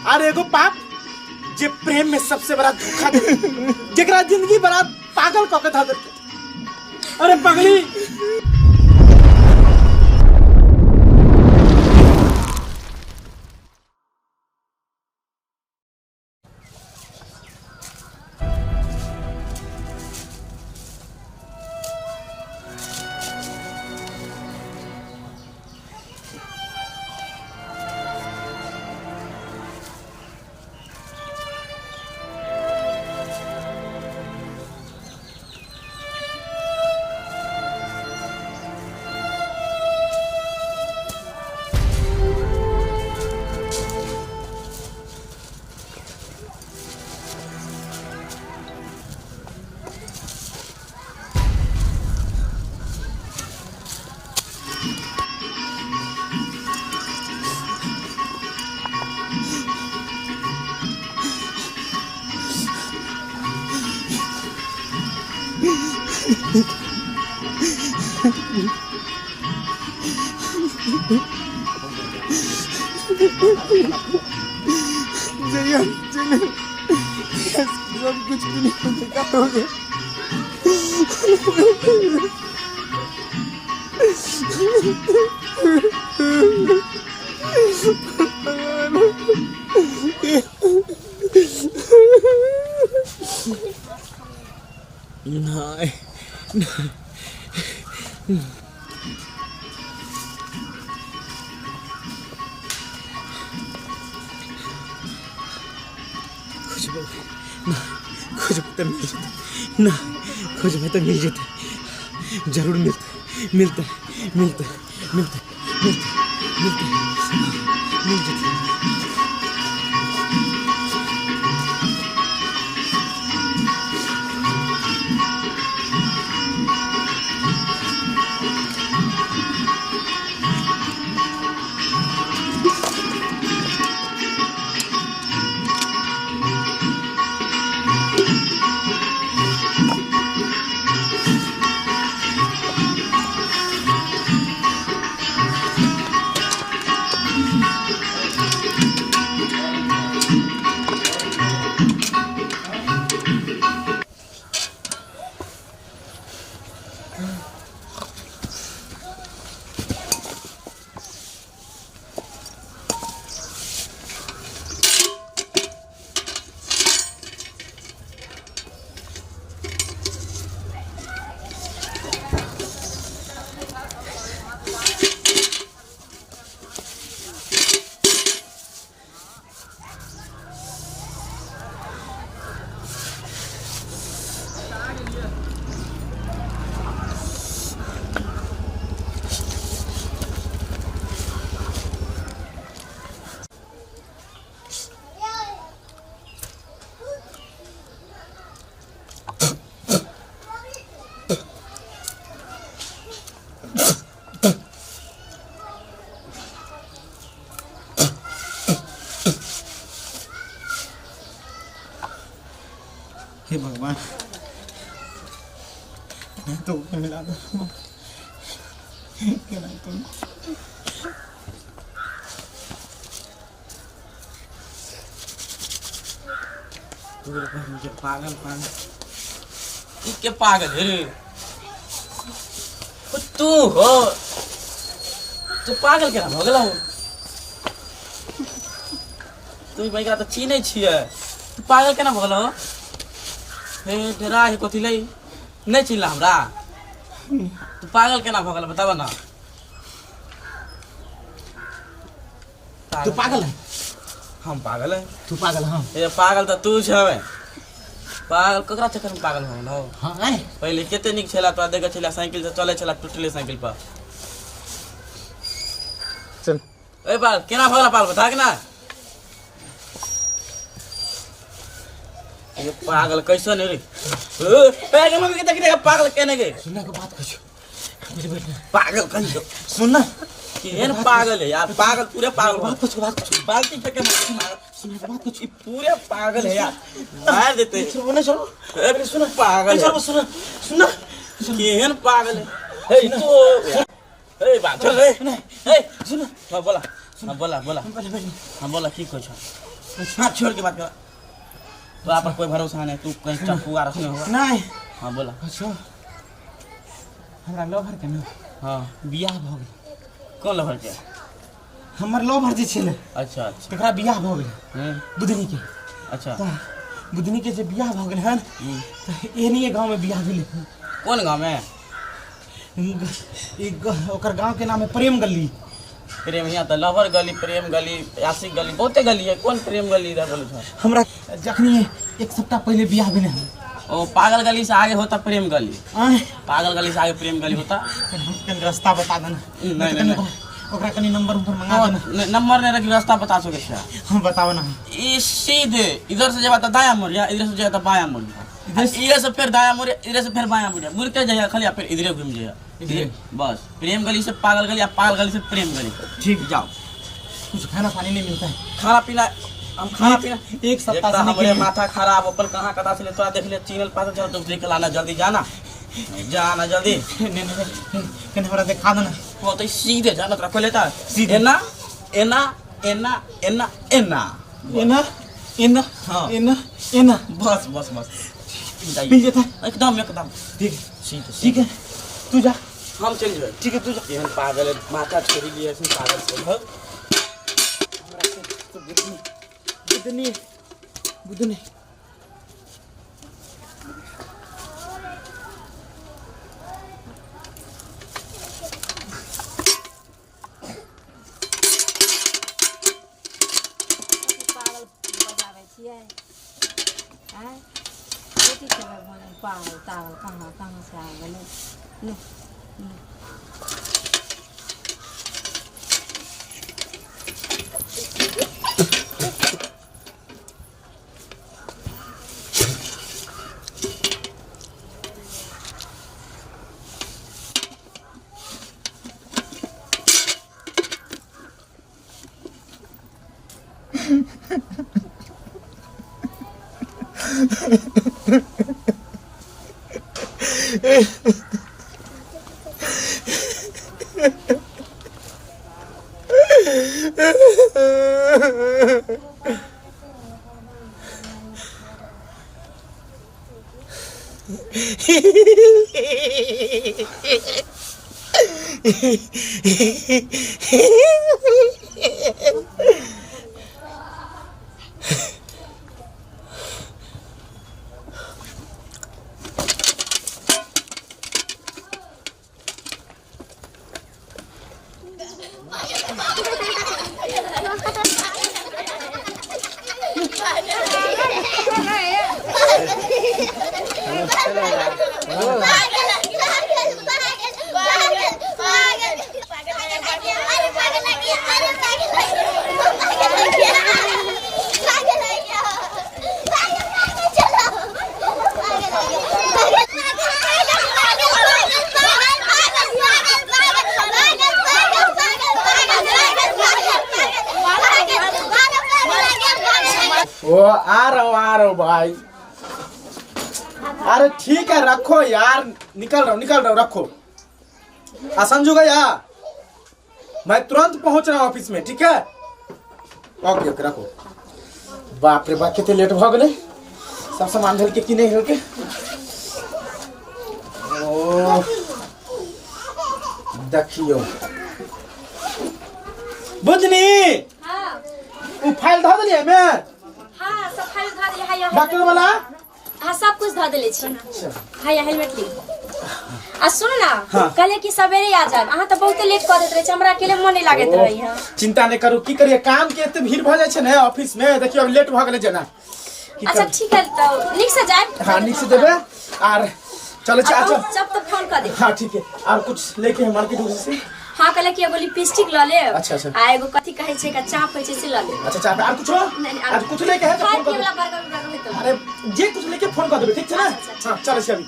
अरे एगो पाप जे प्रेम में सबसे बड़ा धोखा दे, जरा जिंदगी बड़ा पागल कके था दे। अरे पगली सब कुछ भी नहीं बेकार हो गया। नहीं कुछ तो मिल जाता ना, कुछ तो मिल जाता, जरूर मिलता मिलता मिलता मिलता मिलता मिलता मिल जाता। हे भगवान, मैं तो मिला दो क्या ना तुम मुझे पागल क्या पागल है रे? तू हो तू पागल केना भ गेलौ? तू भाई का तो चीनै छियै, तू पागल केना भ गेलौ? हे डेरा है कथि लै नहीं चिन्हला हमरा? तू पागल केना भ गेल बताब ना। तू पागल है? हम पागल है? तू पागल हम? ये पागल तो तू छे। पागल ककरा चक्कर में पागल हो गेलौ? हां पहले केते निक छला, तोरा देखे छला साइकिल से चले छला, टूटले साइकिल पर। चल ए पागल केना भगला पागल बता के ना। ये पागल कैसे नहीं रे? पैगे मम्मी के देख पागल केने के सुनना को बात कछु मेरे बैठ पागल कहियो सुनना केहन पागल है यार? पागल पूरे पागल बात कछु बाल्टी फेंके सुनना को बात कछु पूरे पागल है यार, मार देते। सुनो छोड़ो अरे सुन पागल है। सुनो सुनना केहन पागल है? ए तो ए बात चल रे। ए सुन हां बोला, हां बोला बोला, हां बोला की कुछ हाथ छोड़ के बात कर। तो आप पर कोई भरोसा नहीं, तू कहीं चप्पू आ रखने होगा। नहीं हाँ बोला। अच्छा हमरा लवर के ना हाँ बियाह भ गेल। कौन लभर के? हमर लवर जे छले अच्छा अच्छा। तकरा बियाह भ गेल बुधनी के। अच्छा त बुधनी के जे बियाह भ गेल हन त एनिए गांव में बियाह भेले। कौन गाँव में? ओकर गांव के नाम है प्रेम गली। प्रेम यहाँ तो लवर गली, प्रेम गली, आशिक गली, बहुते गली है। कौन प्रेम गली इधर बोले छो? हमरा जखनी एक सप्ताह पहले बियाह भेले हन। ओ पागल गली से आगे होता प्रेम गली। आय पागल गली से आगे प्रेम गली होता। कन रास्ता बता देना। नहीं ओकरा कनी नंबर मंगा देना। नंबर नहीं रखी, रास्ता बता सके छे। हम बताओ ना। ये सीधे इधर से जाता दाया मुड़िया, इधर से जाता बाया मुड़िया, इधर से फिर दाया मुड़िया, इधर से फिर बाया मुड़िया, मुड़ते जाइए खाली फिर इधरे घूम जाइए इधरे। बस प्रेम गली से पागल गली, पागल गली से प्रेम गली। ठीक जाओ। कुछ खाना पानी नहीं मिलता है। खाना पीना हम खाना पीना एक सप्ताह से हमारे माथा खराब ऊपर कहाँ कथा से तोरा देख ले चैनल पास चल तो लेके लाना जल्दी जाना जाना जल्दी। नहीं हमरा दिखा देना। वो तो सीधे जाना तोरा खोले था सीधे ना एना एना एना एना एना एना हाँ एना एना बस बस बस मिल जाता एकदम एकदम ठीक है। सीधे ठीक है तू जा। हम चल जाए। ठीक है तू जा। एहन पागल है, माथा छोड़ी लिए ऐसे पागल से हो। बुधनी बुधनी पागल तागल कहाँ से आ गए। वो आ रहा हूँ भाई। अरे ठीक है रखो यार, निकल रहा हूँ रखो। संजू गया, मैं तुरंत पहुंच रहा हूँ ऑफिस में। ठीक है ओके ओके रखो। बाप रे बाप कितने लेट हो गए। सब सामान ढल के कि नहीं ढल के। ओ देखियो बुझनी हाँ वो फाइल धो दिलिए मैं। हाँ सब फाइल धो दिले। हाय डॉक्टर वाला हाँ सब कुछ धो दिले छी। हाय हेलमेट ली। आ सुन ना हाँ। कले की सवेरे आ जाब। अहाँ तो बहुत लेट कर देत रहे छी, हमरा अकेले मन नहीं लागत रही है। चिंता नहीं करू, की करिए काम के एते भीड़ भ जाय छै ने ऑफिस में। देखियो अब लेट भ गेले जना। अच्छा ठीक है तो निक से जाए। हाँ निक से देबे और चलो चाचा जब तक फोन कर दे। हाँ ठीक है। और कुछ लेके है मार्केट से। हाँ कले की एगो लिपस्टिक ल ले। अच्छा अच्छा। आ एगो कथि कहै छै का चाप होय छै से ल ले। अच्छा चाचा और कुछ हो आज कुछ लेके है तो फोन कर वाला दे। बर्गर ले तो। अरे जे कुछ लेके फोन कर देबे ठीक है ना। हां चलो से अभी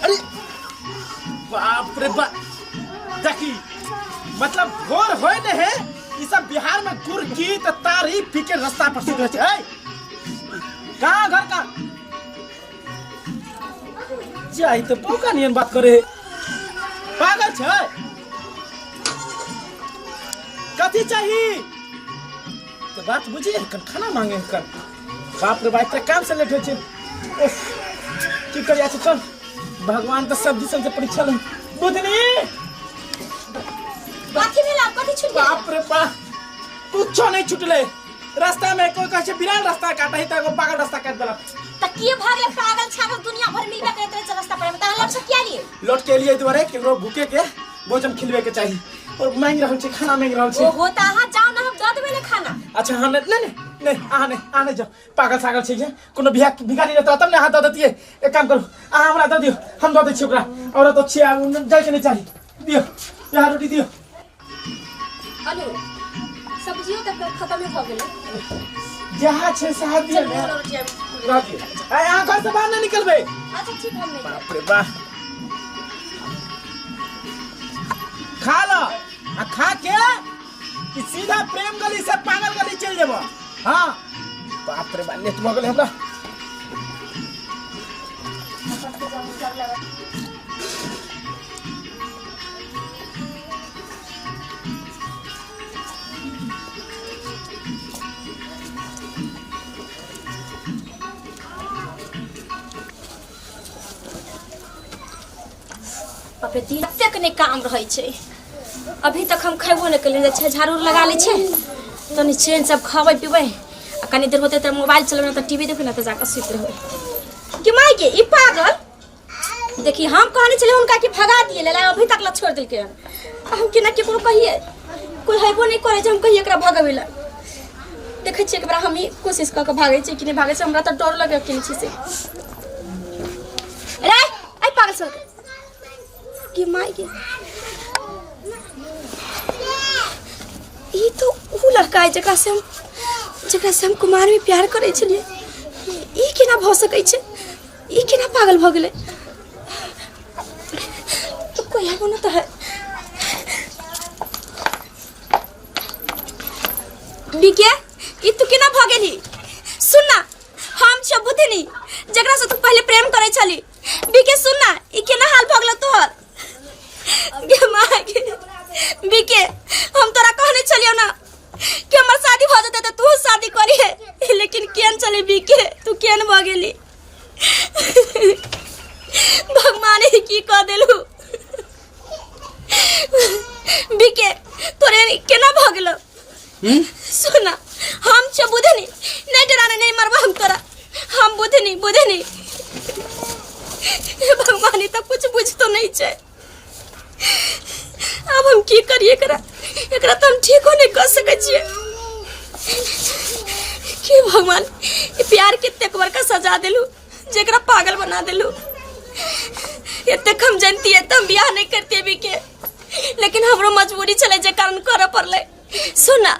अरे बाप रे बाप देखी मतलब घोर होए ने है। ई सब बिहार में गुड़ की त तारीफ पी के रास्ता पर सुत रहे छै। कहाँ घर का जाई तो पौका नियन बात करे पागल छै कथी चाहिए तो बात बुझिए कन खाना मांगे कन बाप रे बाप काम से लेट हो छै उफ की करिया छै चल भगवान तो सब दिसन से परीक्षा ले बुधनी बाकी में लाभ कथी छूट गया बाप रे बाप कुछ नहीं छूटले रास्ता में कोई कहे बिरान रास्ता काटा ही तो पागल रास्ता काट देला तकिए भागले पागल छागल दुनिया भर मिलबे करते रहे रास्ता पर बता लट क्या लिए लौट के लिए दुबारे केकरो भूखे के भोजन खिलवे के चाहिए और मांग रहल छै खाना मांग रहल छै ओ होता हां जाओ ना हम दे देबे ले खाना अच्छा हां नहीं आने जाओ पागल सागल छै जे कोनो भिखारी रहता तब ने हाथ दे दिए एक काम करू आ हमरा दे दियो हम दे दै छी ओकरा और तो छै जाय के नहीं चाहिए दियो यहाँ रोटी दियो हेलो सब्जियों तक खत्म हो गेलै जहाँ छै साथ दियो ने रख दियो आ यहाँ घर से बाहर नहीं निकलबे अच्छा ठीक हम नहीं बाप रे बाप खा लो आ खा के कि सीधा प्रेम गली से पागल गली चल जेबो हां बाप रे बाप लेट भगले हमरा बापरे दिन तक ने काम रहै छै अभी तक हम खेबो नहीं कलिए अच्छा झाड़ू लगा ले छे तो नीचे सब खावे पीवे आ कनी देर होते तो मोबाइल चलबे तो टीवी देखबे ना तो जाकर सुत रहे कि माई के ई पागल देखिए हम कहने चले उनका कि भगा दिए ले अभी तक ला छोड़ दिलके हम कि ना केकरो कहिए कोई हेबो नहीं करे जे हम कहिए एकरा भगावेला देखे छिए एकरा हम ही कोशिश क के भागे छी कि नहीं भागे छी हमरा तो डर लगे कि नहीं से रे आई पागल सब कि माई के ये तो वो लड़का है जकरा से हम कुमार में प्यार करे छलिए ई केना भ सकै छै ई केना पागल भ गेलै तो कोई है ना तो है बिके ई तू केना भ गेली सुन ना हम छ बुधिनी जकरा से तू पहले प्रेम करे छली बिके सुन ना ई केना हाल भ गेल तोहर गे मां के बिके हम तोरा कहने चलियो ना कि हमर शादी भ जते त तू शादी करिए लेकिन केन चले बिके तू केन भ गेली भगवान की कह देलू बिके तोरे केना भ गेलो सुना हम छ बुधनी नहीं डराना नहीं मरबा हम तोरा हम बुधनी भगवान तो कुछ बुझ तो नहीं छै अब हम की करिए एकरा तो हम ठीक हो नहीं कर सके छिए कि भगवान ये प्यार कितने बार का सजा देलू जेकरा पागल बना देलू इतने हम जानती है तुम ब्याह नहीं करते भी के लेकिन हमरो मजबूरी चले जे कारण करे पड़ले सुना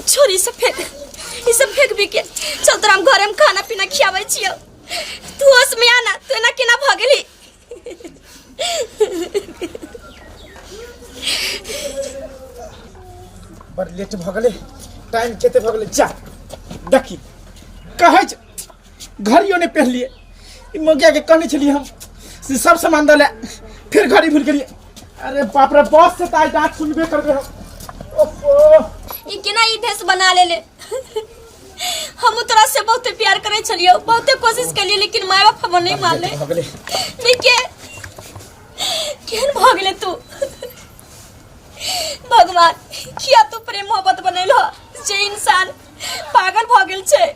छोरी सब फेंक भी के चल तोरा हम घरे में खाना पीना खियावे छियो तू होश में आना तू ना केना भ गेली बड़ लेट भ गेले टाइम केते भ गेले जा देखी कहै घड़ियो ने पहनलिए ई मगिया के कहने छलिए हम से सब सामान दले फिर घड़ी भूल गेलिए अरे बाप रे बॉस से ताई डांट सुनबे करबे हम ओफो ई केना ई भेस बना लेले हम तोरा से बहुत प्यार करे छलियो बहुत कोशिश कलिए लेकिन माय बाप हम नहीं मान ले निके केन भ गेले तू भगवान किया तू प्रेम मोहब्बत बनैलो जे इंसान पागल भ गेल छै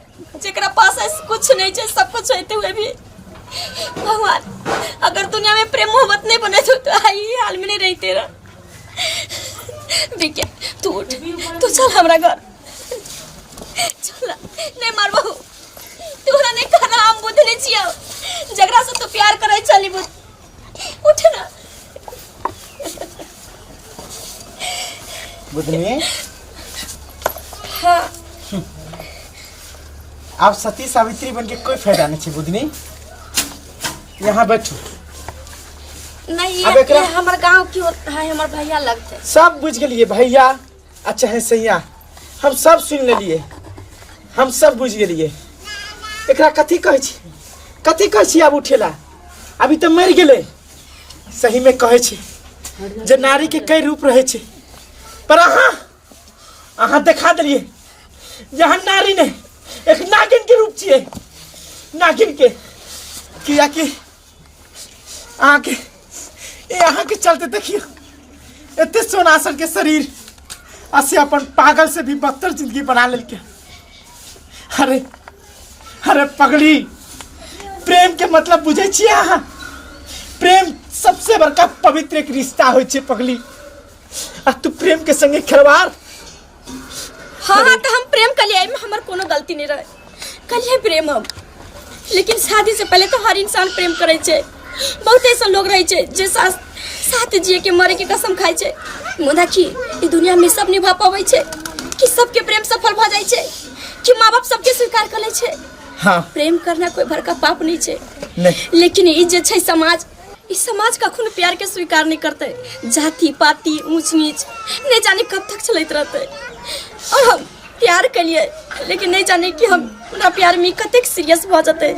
जेकरा पास कुछ नहीं छै सब कुछ होते हुए भी भगवान अगर दुनिया में प्रेम मोहब्बत नहीं बने तो आई हाल में नहीं रहते रह बिके तू उठ तू चल हमरा घर चल नहीं मारबो तू नहीं करना हम बुझने छियो जगरा से तू प्यार करे चली बुझ उठ ना बुधनी हाँ आप सती सावित्री बन के कोई फायदा नहीं है बुधनी यहाँ बैठो नहीं अब ये एकरा- हमारे गांव की है हमारे भैया लगते सब बुझ गेलिए भैया अच्छा है सैया हम सब सुन लेलिए, हम सब बुझ गेलिए। एकरा कथी कहै छी, कथी कहै छी? आब उठेला, अभी तो मर गेले। सही में कहै छी जे नारी के कई रूप रहे छे, पर अहाँ दिखा दिलिए जहाँ नारी ने एक नागिन के रूप छिए, नागिन के। किया कि अहाँ के चलते देखिए एते सोनासन के शरीर असे अपन पागल से भी बदतर जिंदगी बना लेलके। अरे पगली, प्रेम के मतलब बुझे छिए अहाँ? प्रेम सबसे बड़का पवित्र एक रिश्ता होय छे पगली, आ तू प्रेम के संगे खिलवाड़। हाँ तो हम प्रेम कर लिए, हमार कोनो गलती नहीं रहे, कलिए प्रेम हम। लेकिन शादी से पहले तो हर इंसान प्रेम करे छे। बहुत ऐसा लोग रहे छे जे साथ जिए के मरे के कसम खाए छे, मुदा की ई दुनिया में सब निभा पावे छे कि सबके प्रेम सफल भ जाए छे, कि माँ बाप सबके स्वीकार कर ले छे। हाँ, प्रेम करना कोई बड़का पाप नहीं छे। नहीं। लेकिन ई जे छे समाज, इस समाज कखनो प्यार के स्वीकार नहीं करते। जाति पाति ऊंच नीच नहीं जाने कब तक चलते रहते। और हम प्यार के लिए, लेकिन नहीं जाने कि हम पूरा प्यार में कतेक सीरियस हो जाते,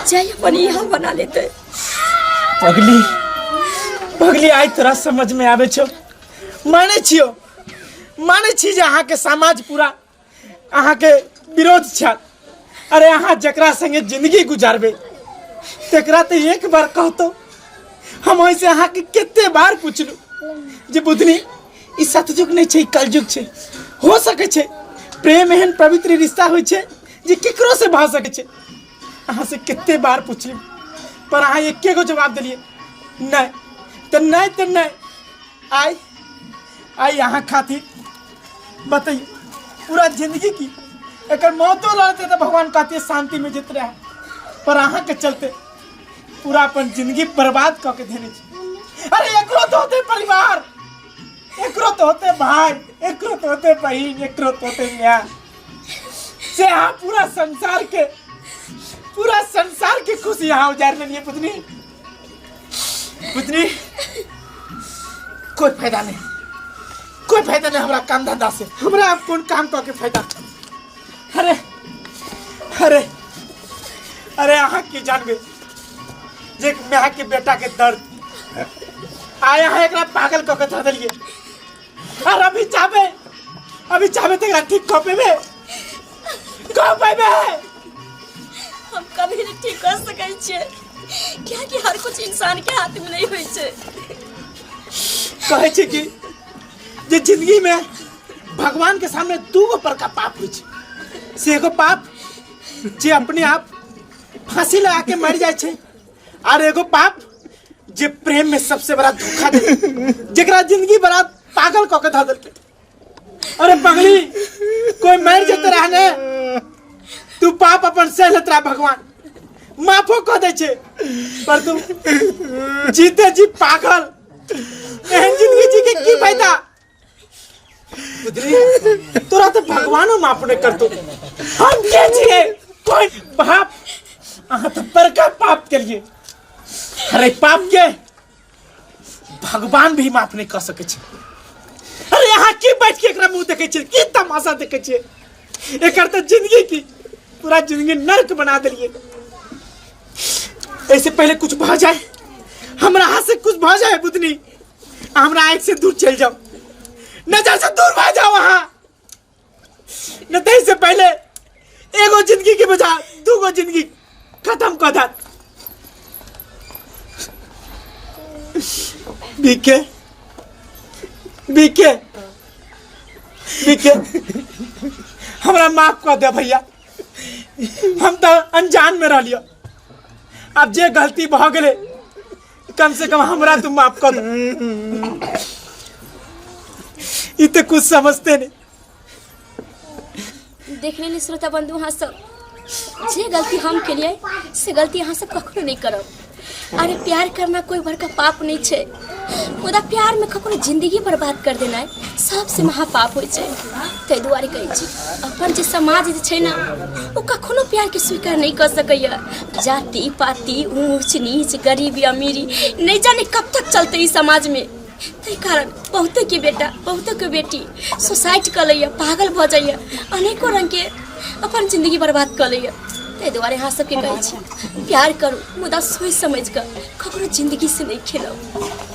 चाहे अपन यहाँ बना लेते। पगली आज तोरा समझ में आवे छो। माने छी जे अहाँ के समाज पूरा अहाँ के विरोध छ। अरे अहाँ जकरा संगे जिंदगी गुजारबे तेकरा तो एक बार कहतो। हम ऐसे अहाँ के कितने बार पूछलू जे बुधनी ई सतयुग नहीं छे, कलयुग छे। हो सके छे प्रेम एहन पवित्र रिश्ता होय छे जे केकरो से भा सके छे। अहाँ से कितने बार पूछलू, पर अहाँ एके गो जवाब दिलिए, नहीं तो नहीं। आई यहाँ खातिर बताइए पूरा जिंदगी की एक मौतो लड़ते तो भगवान कहते शांति में जीत रहा है, पर अहाँ के चलते पूरा अपन जिंदगी बर्बाद करके देने छे। अरे एकरो तो होते परिवार, एकरो तो होते भाई, एकरो तो होते बहन, एकरो तो होते मियाँ से यहाँ पूरा संसार की खुशी यहाँ उजाड़ लेनी। पुतनी कोई फायदा नहीं हमारा काम धंधा से। हमरा आप कौन काम करके फायदा? अरे अहाँ की जानबे जे मैं के बेटा के दर्द आया है, एकरा पागल करके धर देलिए। और अभी चाहबे तेरा ठीक कर पेबे। हम कभी नहीं ठीक कर सकै छियै, क्या कि हर कुछ इंसान के हाथ में नहीं होय छे। कहे छे कि जे जिंदगी में भगवान के सामने दू गो बड़का पाप होय छे। से एगो पाप जे अपने आप फांसी लगा के मर जाए छे, और एगो पाप जे प्रेम में सबसे बड़ा धोखा दे, जेकरा जिंदगी बड़ा पागल क के धर देलके। अरे पगली, कोई मर जेते रहने तू पाप अपन सह लेत रहा, भगवान माफो कर दे छे। पर तू जीते जी पागल एहन जिंदगी जी के की फायदा? तोरा तो भगवानो माफ नहीं करतो, हम के छिए कोई बाप? अहाँ तो बड़का पाप के लिए। अरे पाप के भगवान भी माफ नहीं कर सके छे। अरे यहाँ की बैठ के एकरा मुंह देखे छे, की तमाशा देखे छे? एकर तो जिंदगी की पूरा जिंदगी नर्क बना दिलिए। ऐसे पहले कुछ भ जाए, हमरा हाथ से कुछ भ जाए बुधनी, हमरा आँख से दूर चल जाओ, नजर से दूर भाग जाओ वहां। न तो इससे पहले एगो जिंदगी के बजाय दूगो जिंदगी खत्म कर दा। बीके हमरा माफ कर दे भैया, हम तो अनजान में रह लियो। अब जे गलती भ गेले कम से कम हमरा तुम माफ कर दो। ये तो कुछ समझते नहीं। देखने लिए श्रोता बंधु, हाँ सब जे गलती हम के लिए से गलती यहाँ से कखनो नहीं करब। अरे प्यार करना कोई बड़का पाप नहीं छे, खुदा प्यार में कखनो जिंदगी बर्बाद कर देना है सबसे महापाप होय छे। तै दुआरे कहै छी अपन जे समाज जे छे ना, वो कखनो प्यार के स्वीकार नहीं कर सकैया। जाति पाति ऊंच नीच गरीबी अमीरी नहीं जाने कब तक चलते इस समाज में। ताहि कारण बहुते के बेटा बहुते के बेटी सुसाइड कर लैया, पागल भ जाइए, अनेको रंग के अपन जिंदगी बर्बाद कर लैया। ताहि दुआरे अहाँ सबके कहै छी प्यार करू, मुदा सोच समझ कर ककरो जिंदगी से नहीं खेलो।